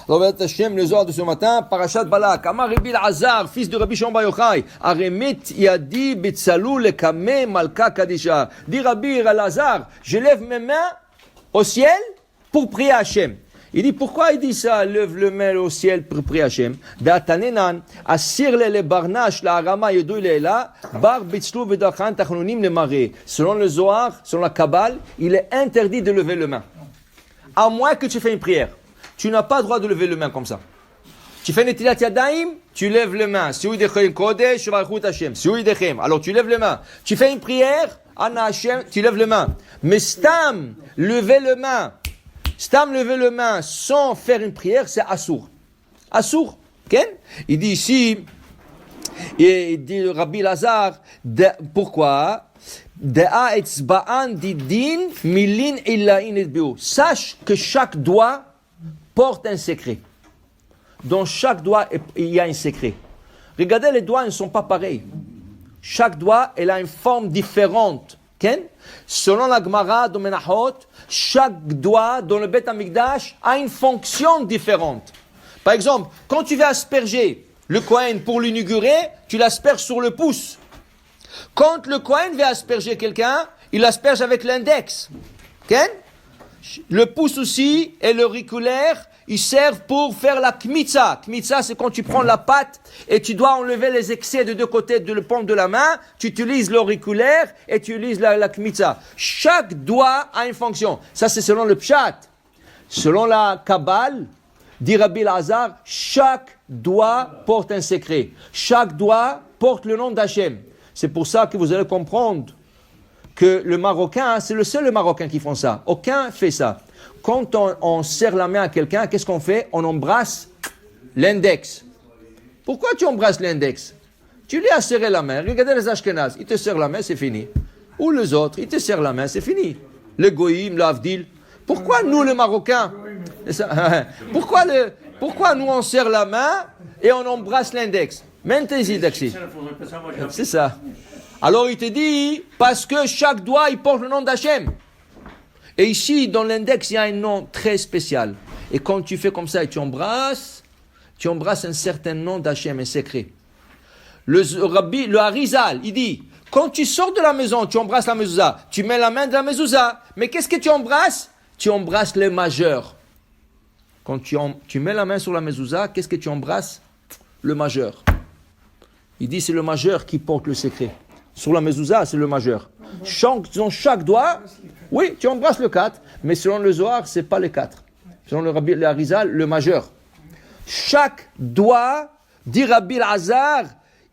Alors, Hashem, le Zohar de ce matin, Parashat Balak, Amar Rabbi Elazar, fils de Rabbi Shimon Bar Yochai, Aremet Yadi Betsalou Lekame Malka Kadisha. Dit Rabbi Elazar, je lève mes mains au ciel pour prier à Hashem. Il dit, pourquoi il dit ça, lève le main au ciel pour prier à Hashem? D'Atanenan, Assir le barnash, la Arama Yedou Lela, Bar Bitzlou Vedachan Tachnonim le Maré. Selon le Zohar, selon la Kabbale, il est interdit de lever le main. À moins que tu fais une prière. Tu n'as pas le droit de lever le main comme ça. Tu fais Netilat Yadayim, tu lèves le main. Siouidechem Kodesh, Varchut Hashem. Siouidechem. Alors tu lèves le main. Tu fais une prière, Ana Hashem, tu lèves le main. Mais Stam, lever le main. Stam, lever le main sans faire une prière, c'est Assour. Assour. Okay? Il dit ici, il dit Rabbi Elazar, pourquoi? Sache que chaque doigt porte un secret. Dans chaque doigt, il y a un secret. Regardez, les doigts ne sont pas pareils. Chaque doigt, elle a une forme différente. Okay? Selon la Gemara de Menachot, chaque doigt dans le Beth Amikdash a une fonction différente. Par exemple, quand tu vas asperger le Kohen pour l'inaugurer, tu l'asperges sur le pouce. Quand le Kohen va asperger quelqu'un, il asperge avec l'index. Okay? Le pouce aussi et l'auriculaire, ils servent pour faire la kmitza. Kmitza, c'est quand tu prends la pâte et tu dois enlever les excès de deux côtés de la paume de la main. Tu utilises l'auriculaire et tu utilises la kmitza. Chaque doigt a une fonction. Ça, c'est selon le pshat. Selon la Kabbale, dit Rabbi Elazar, chaque doigt porte un secret. Chaque doigt porte le nom d'Hachem. C'est pour ça que vous allez comprendre que le Marocain, c'est le seul Marocain qui font ça. Aucun fait ça. Quand on serre la main à quelqu'un, qu'est-ce qu'on fait? On embrasse l'index. Pourquoi tu embrasses l'index? Tu lui as serré la main. Regardez les Ashkenaz. Ils te serrent la main, c'est fini. Ou les autres, ils te serrent la main, c'est fini. Le Goïm, l'Avdil. Pourquoi nous, les Marocains, pourquoi nous, on serre la main et on embrasse l'index? Mentez-y, Daxi. C'est ça. Alors il te dit, parce que chaque doigt, il porte le nom d'Hachem. Et ici, dans l'index, il y a un nom très spécial. Et quand tu fais comme ça et tu embrasses un certain nom d'Hachem, un secret. Le Harizal, il dit, quand tu sors de la maison, tu embrasses la mezouza, tu mets la main de la mezouza, mais qu'est-ce que tu embrasses? Tu embrasses les majeurs. Quand tu mets la main sur la mezouza, qu'est-ce que tu embrasses? Le majeur. Il dit, c'est le majeur qui porte le secret. Sur la mezouza, c'est le majeur. Dans chaque doigt, oui, tu embrasses le 4, mais selon le Zohar, c'est pas les 4. Selon le Harizal, le majeur. Chaque doigt, dit Rabbi Elazar,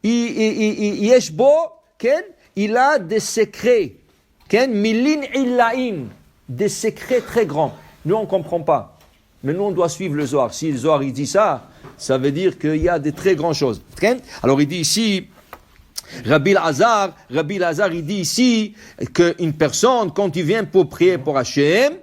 il a des secrets. Milin illaim, des secrets très grands. Nous, on ne comprend pas. Mais nous, on doit suivre le Zohar. Si le Zohar, il dit ça, ça veut dire qu'il y a des très grandes choses. Alors, il dit ici, Rabbi Elazar, il dit ici qu'une personne, quand il vient pour prier pour Hachem,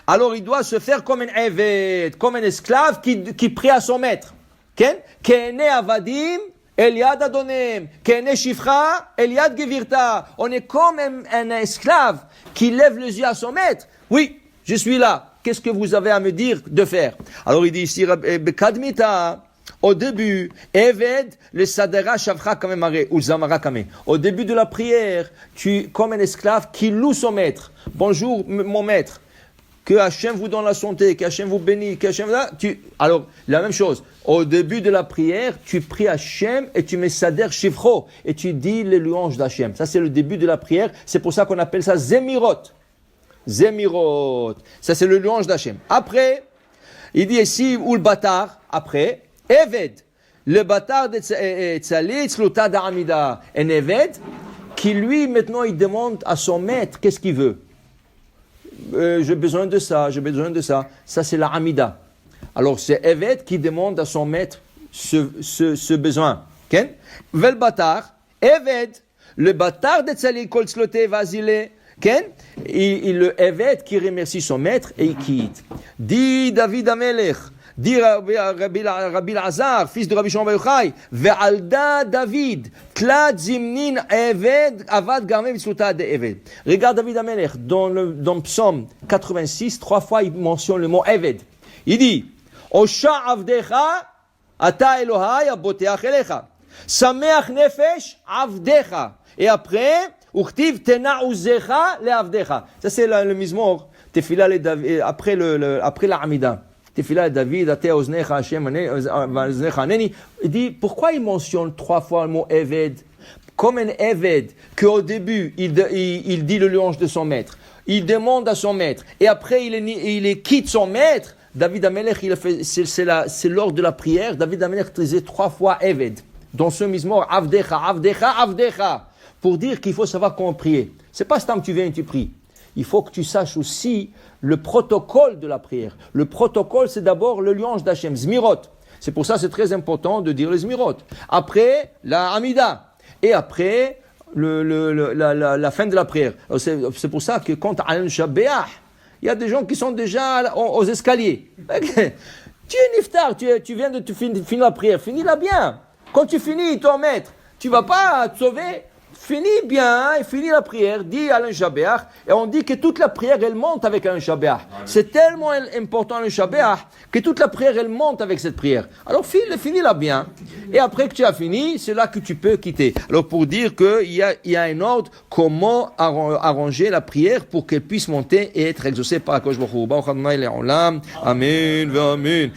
alors il doit se faire comme un évêque, comme un esclave qui prie à son maître. Kene avadim, Eliad adonem, Kene shifra, Eliad gevirta. On est comme un esclave qui lève les yeux à son maître. Oui, je suis là. Qu'est-ce que vous avez à me dire de faire? Alors il dit ici, Bekadmita, au début, Eved, le Sadera Shavcha Kamemare, ou Zamara Kame. Au début de la prière, tu comme un esclave qui loue son maître. Bonjour, mon maître. Que Hachem vous donne la santé, que Hachem vous bénisse, que Hachem... Alors, la même chose. Au début de la prière, tu pries Hachem et tu mets Sader Shivcho et tu dis les louanges d'Hachem. Ça, c'est le début de la prière. C'est pour ça qu'on appelle ça Zemirot. Zemirot. Ça, c'est le louange d'Hachem. Après, il dit ici, ou le bâtard, après, Eved, le bâtard de Tzalitz, l'outa d'Amida, un Eved, qui lui, maintenant, il demande à son maître, qu'est-ce qu'il veut? J'ai besoin de ça, j'ai besoin de ça. Ça, c'est la Amida. Alors, c'est Eved qui demande à son maître ce besoin. Okay? Vel bâtard, Eved, le bâtard de Tzalitz, kol tzloté, vasile, le Eved qui remercie son maître et il quitte. Dit David Amelech, dit Rabbi Elazar, fils de Rabbi Shimon Bar Yochai, ve'alda David, tlat zimnin Eved, avad garme v'tzluta de Eved. Regarde David Amelech, dans Psaume 86, 3 fois il mentionne le mot Eved. Il dit, Osha avdecha, ata Elohai aboteach elecha. Sameach nefesh avdecha. Et après, uchtiv tena uzecha le avdecha. Ça c'est le mizmor. Tefila le David, après la Amida. Tefila le David, ate oznecha Hashem oznecha aneni. Il dit, pourquoi il mentionne 3 fois le mot Eved? Comme un Eved, qu'au début, il dit le louange de son maître. Il demande à son maître. Et après, il quitte son maître. David Amelech, c'est lors de la prière. David Amelech disait 3 fois Eved. Dans ce mizmor, Avdecha, Avdecha, Avdecha. Pour dire qu'il faut savoir comment prier. C'est pas seulement tu viens et tu pries. Il faut que tu saches aussi le protocole de la prière. Le protocole, c'est d'abord le louange d'Hachem, Zmirot. C'est pour ça que c'est très important de dire les Zmirot. Après, la Amida. Et après, la fin de la prière. C'est pour ça que quand Alan Shabbeah, il y a des gens qui sont déjà aux escaliers. Tu es niftar, tu viens de finir la prière, finis-la bien. Quand tu finis ton maître, tu ne vas pas te sauver. Finis bien, et finis la prière, dis Alain Shabbeach, et on dit que toute la prière, elle monte avec Alain Shabbeach. C'est tellement important Alain Shabbeach, que toute la prière, elle monte avec cette prière. Alors finis-la bien, et après que tu as fini, c'est là que tu peux quitter. Alors pour dire qu'il y a un ordre, comment arranger la prière pour qu'elle puisse monter et être exaucée par Akadosh Baruch Hu. Amen, amen.